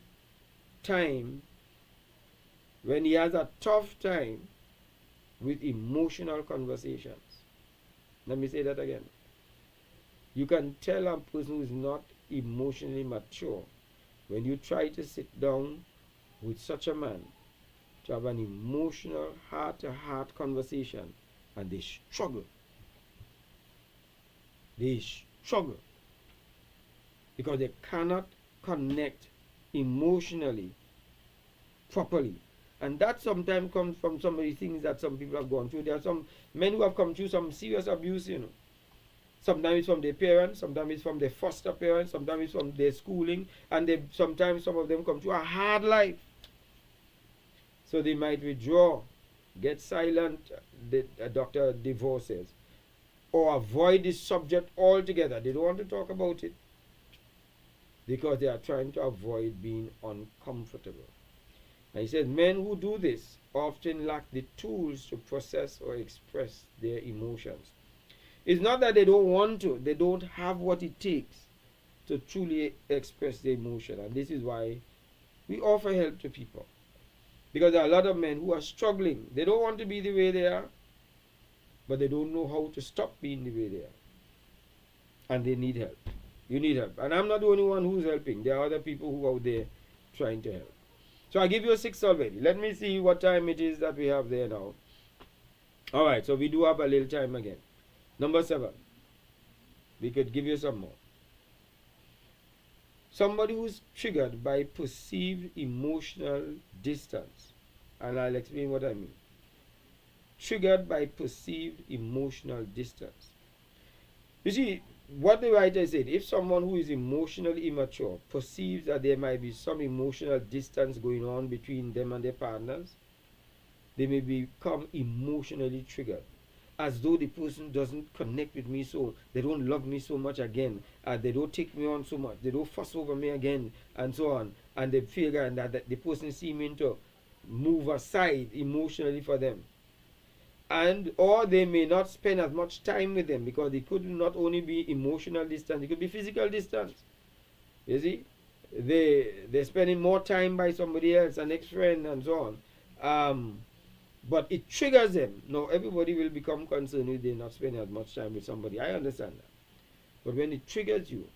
[SPEAKER 2] time with emotional conversations. Let me say that again. You can tell a person who is not emotionally mature when you try to sit down with such a man to have an emotional heart-to-heart conversation, and they struggle. They struggle because they cannot connect emotionally properly. And that sometimes comes from some of the things that some people have gone through. There are some men who have come through some serious abuse, Sometimes it's from their parents, sometimes it's from their foster parents, sometimes it's from their schooling, and sometimes some of them come through a hard life. So they might withdraw, get silent, the doctor divorces, or avoid this subject altogether. They don't want to talk about it because they are trying to avoid being uncomfortable. And he says men who do this often lack the tools to process or express their emotions. It's not that they don't want to, they don't have what it takes to truly express their emotion. And this is why we offer help to people. Because there are a lot of men who are struggling. They don't want to be the way they are, but they don't know how to stop being the way they are. And they need help. You need help. And I'm not the only one who's helping. There are other people who are out there trying to help. So I give you a 6 already. Let me see what time it is that we have there now. Alright, so we do have a little time again. Number 7. We could give you some more. Somebody who's triggered by perceived emotional distance. And I'll explain what I mean. Triggered by perceived emotional distance. You see, what the writer said, if someone who is emotionally immature perceives that there might be some emotional distance going on between them and their partners, they may become emotionally triggered, as though the person doesn't connect with me, so they don't love me so much again, they don't take me on so much, they don't fuss over me again, and so on. And they feel that the person seeming to move aside emotionally for them. And or they may not spend as much time with them, because it could not only be emotional distance, it could be physical distance. You see, they're spending more time by somebody else, an ex-friend, and so on. But it triggers them. Now everybody will become concerned if they're not spending as much time with somebody. I understand that. But when it triggers you,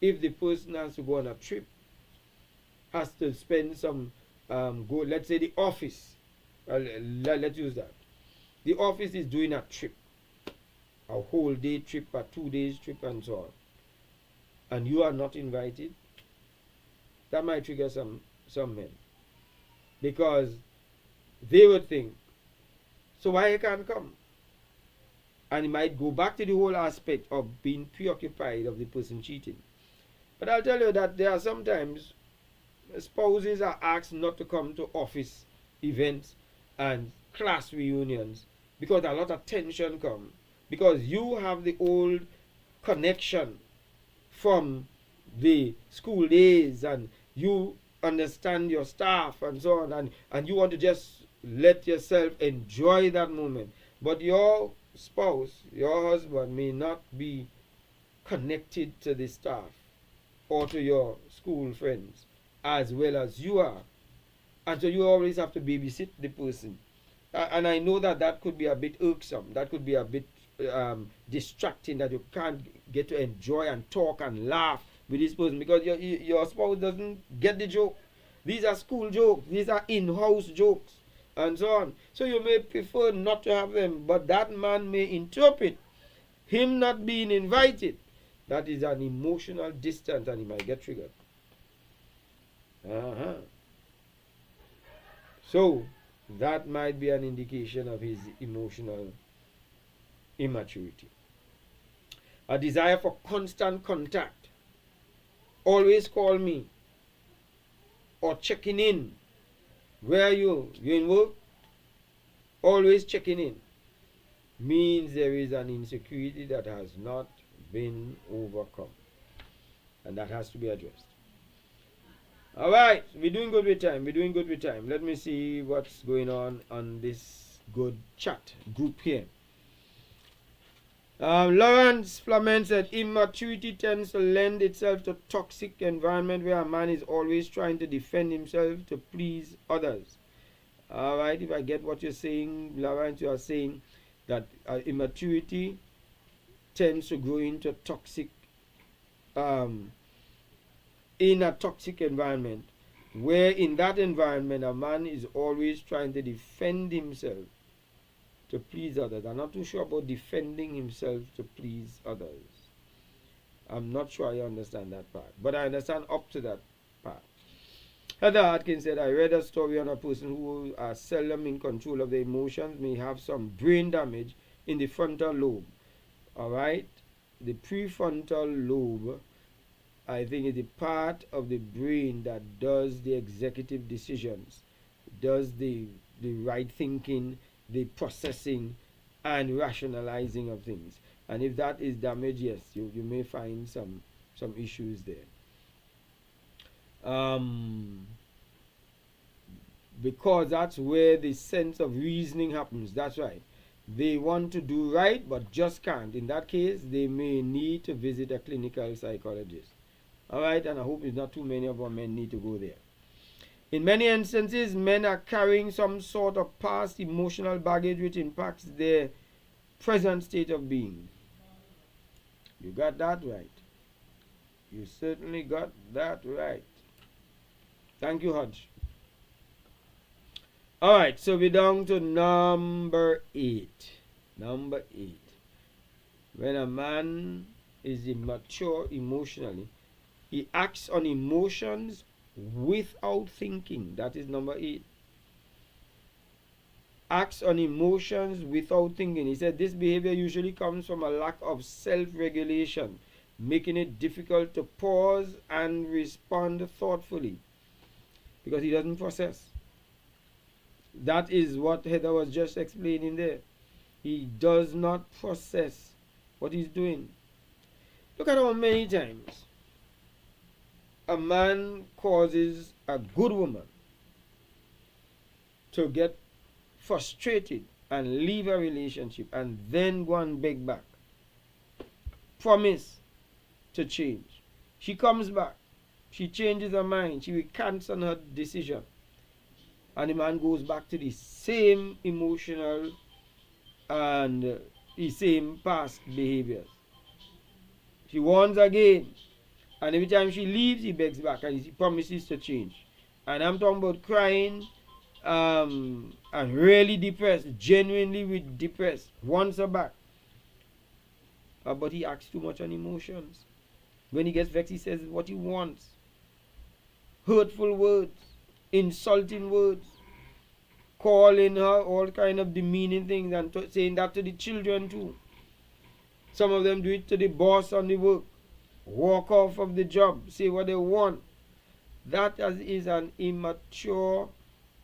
[SPEAKER 2] if the person has to go on a trip, has to spend some let's say the office, let's use that. The office is doing a trip, a whole day trip, a 2 days trip, and so on, and you are not invited, that might trigger some men, because they would think, so why I can't come? And it might go back to the whole aspect of being preoccupied of the person cheating. But I'll tell you that there are sometimes spouses are asked not to come to office events and class reunions because a lot of tension comes, because you have the old connection from the school days, and you understand your staff and so on, and you want to just let yourself enjoy that moment. But your spouse, your husband, may not be connected to the staff or to your school friends as well as you are, and so you always have to babysit the person. And I know that could be a bit irksome, that could be a bit distracting, that you can't get to enjoy and talk and laugh with this person because your spouse doesn't get the joke. These are school jokes, these are in-house jokes, and so on. So you may prefer not to have them, but that man may interpret him not being invited, that is an emotional distance, and he might get triggered. So that might be an indication of his emotional immaturity. A desire for constant contact, always call me, or checking in. Where are you? You in work? Always checking in, means there is an insecurity that has not been overcome, and that has to be addressed. Alright, we're doing good with time. Let me see what's going on this good chat group here. Lawrence Flamen said, immaturity tends to lend itself to toxic environment where a man is always trying to defend himself to please others. All right, if I get what you're saying, Lawrence, you are saying that immaturity tends to grow into toxic, um, in a toxic environment, where in that environment a man is always trying to defend himself to please others. I'm not too sure about defending himself to please others. I'm not sure I understand that part, but I understand up to that part. Heather Atkins said, I read a story on a person who are seldom in control of their emotions may have some brain damage in the frontal lobe. Alright? The prefrontal lobe, I think, is the part of the brain that does the executive decisions, does the right thinking, the processing, and rationalizing of things. And if that is damaged, yes, you may find some issues there. Because that's where the sense of reasoning happens. That's right. They want to do right but just can't. In that case, they may need to visit a clinical psychologist. Alright, and I hope it's not too many of our men need to go there. In many instances, men are carrying some sort of past emotional baggage which impacts their present state of being. You got that right. You certainly got that right. Thank you, Hodge. Alright, so we're down to number 8. Number 8. When a man is immature emotionally, he acts on emotions without thinking. That is number 8. Acts on emotions without thinking. He said this behavior usually comes from a lack of self-regulation, making it difficult to pause and respond thoughtfully because he doesn't process. That is what Heather was just explaining there. He does not process what he's doing. Look at how many times a man causes a good woman to get frustrated and leave a relationship and then go and beg back. Promise to change. She comes back. She changes her mind. She recants on her decision. And the man goes back to the same emotional and the same past behaviors. She warns again. And every time she leaves, he begs back and he promises to change. And I'm talking about crying and really depressed, genuinely depressed, wants her back. But he acts too much on emotions. When he gets vexed, he says what he wants. Hurtful words, insulting words, calling her all kind of demeaning things and saying that to the children too. Some of them do it to the boss on the work. Walk off of the job, say what they want. That is an immature,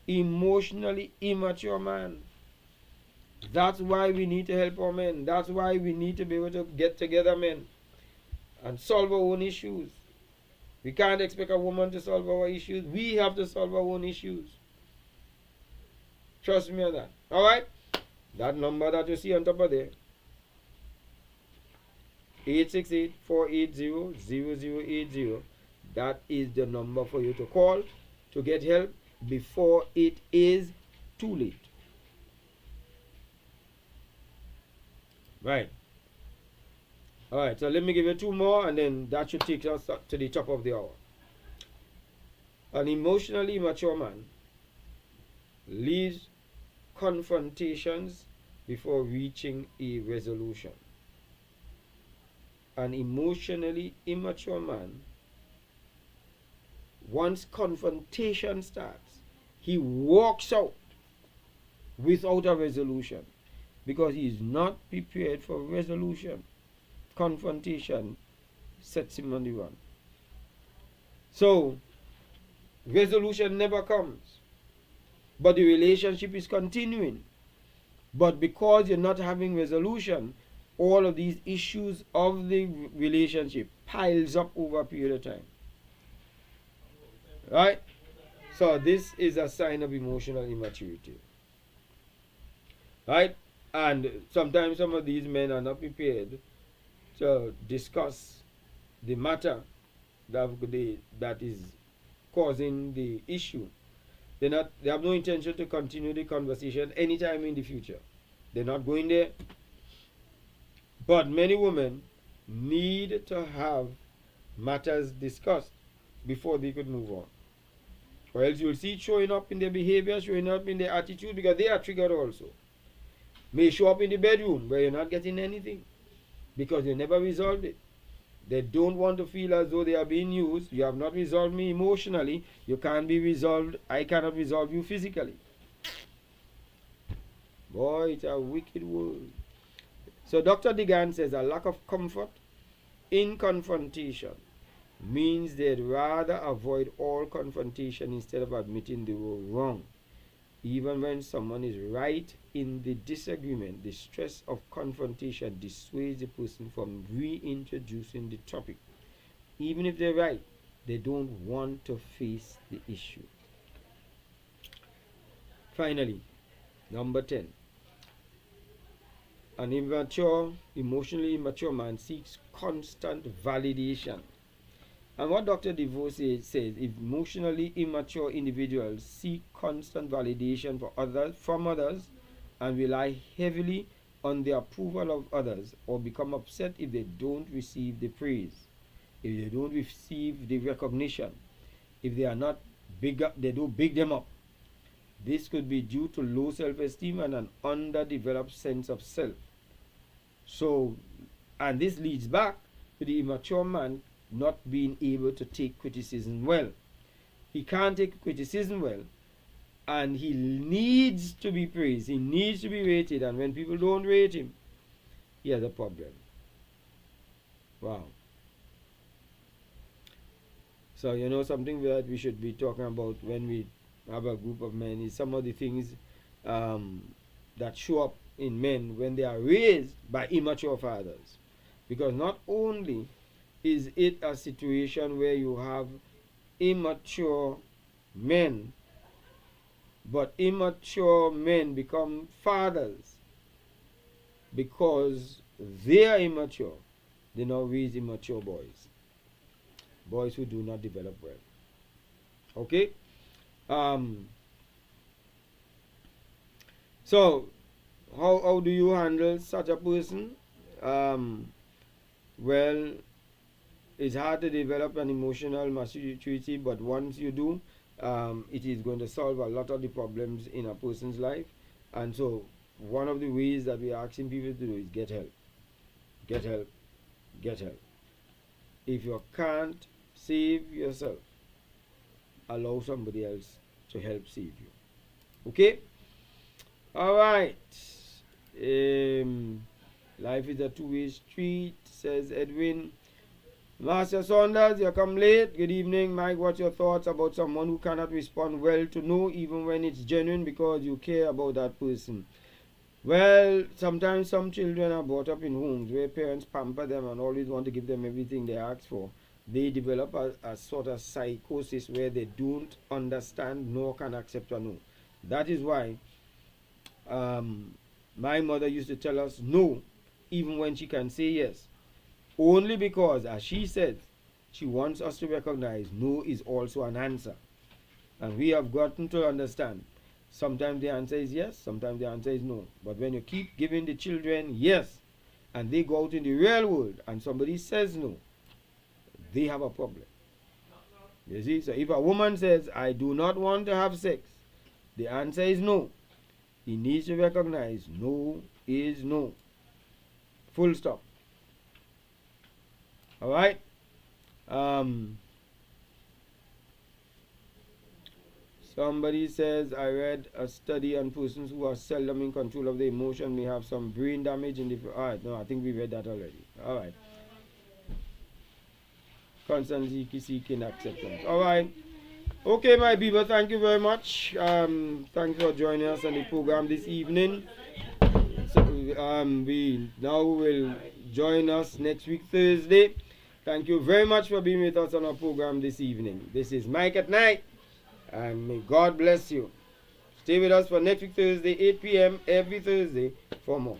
[SPEAKER 2] emotionally immature man. That's why we need to help our men. That's why we need to be able to get together, men, and solve our own issues. We can't expect a woman to solve our issues. We have to solve our own issues. Trust me on that. Alright? That number that you see on top of there, 868-480-0080. That is the number for you to call to get help before it is too late. Right. Alright, so let me give you 2 more and then that should take us to the top of the hour. An emotionally immature man leaves confrontations before reaching a resolution. An emotionally immature man, once confrontation starts, he walks out without a resolution because he is not prepared for resolution. Confrontation sets him on the run. So, resolution never comes, but the relationship is continuing. But because you're not having resolution, all of these issues of the relationship piles up over a period of time. Right? So this is a sign of emotional immaturity. Right? And sometimes some of these men are not prepared to discuss the matter that is causing the issue. They have no intention to continue the conversation anytime in the future. They're not going there. But many women need to have matters discussed before they could move on. Or else you'll see it showing up in their behavior, showing up in their attitude, because they are triggered also. May show up in the bedroom where you're not getting anything because you never resolved it. They don't want to feel as though they are being used. You have not resolved me emotionally. You can't be resolved. I cannot resolve you physically. Boy, it's a wicked world. So Dr. Degan says a lack of comfort in confrontation means they'd rather avoid all confrontation instead of admitting they were wrong. Even when someone is right in the disagreement, the stress of confrontation dissuades the person from reintroducing the topic. Even if they're right, they don't want to face the issue. Finally, number 10. An immature, emotionally immature man seeks constant validation. And what Dr. DeVos says, emotionally immature individuals seek constant validation from others and rely heavily on the approval of others, or become upset if they don't receive the praise, if they don't receive the recognition, if they are not big up, they don't big them up. This could be due to low self-esteem and an underdeveloped sense of self. So, and this leads back to the immature man not being able to take criticism well. He can't take criticism well, and he needs to be praised. He needs to be rated, and when people don't rate him, he has a problem. Wow. So you know, something that we should be talking about when we have a group of men is some of the things that show up in men when they are raised by immature fathers. Because not only is it a situation where you have immature men, but immature men become fathers because they are immature. They now raise immature boys. Boys who do not develop well. Okay? So, how do you handle such a person? Well, it's hard to develop an emotional maturity, but once you do, it is going to solve a lot of the problems in a person's life. And so, one of the ways that we are asking people to do is get help. Get help. Get help. If you can't save yourself, allow somebody else to help save you. Okay? Alright. Life is a two-way street, says Edwin. Master Saunders, you come late. Good evening, Mike. What's your thoughts about someone who cannot respond well to no, even when it's genuine, because you care about that person? Well, sometimes some children are brought up in homes where parents pamper them and always want to give them everything they ask for. They develop a sort of psychosis where they don't understand nor can accept a no. That is why my mother used to tell us no, even when she can say yes. Only because, as she said, she wants us to recognize no is also an answer. And we have gotten to understand, sometimes the answer is yes, sometimes the answer is no. But when you keep giving the children yes, and they go out in the real world, and somebody says no, they have a problem. You see, so if a woman says, I do not want to have sex, the answer is no. He needs to recognize no is no. Full stop. Alright? Somebody says, I read a study on persons who are seldom in control of their emotion may have some brain damage in the... Alright, no, I think we read that already. Alright. Constantly seeking acceptance. Alright. Okay, my people, thank you very much. Thanks for joining us on the program this evening. So, we now will join us next week, Thursday. Thank you very much for being with us on our program this evening. This is Mike at Night, and may God bless you. Stay with us for next week, Thursday, 8 p.m. every Thursday for more.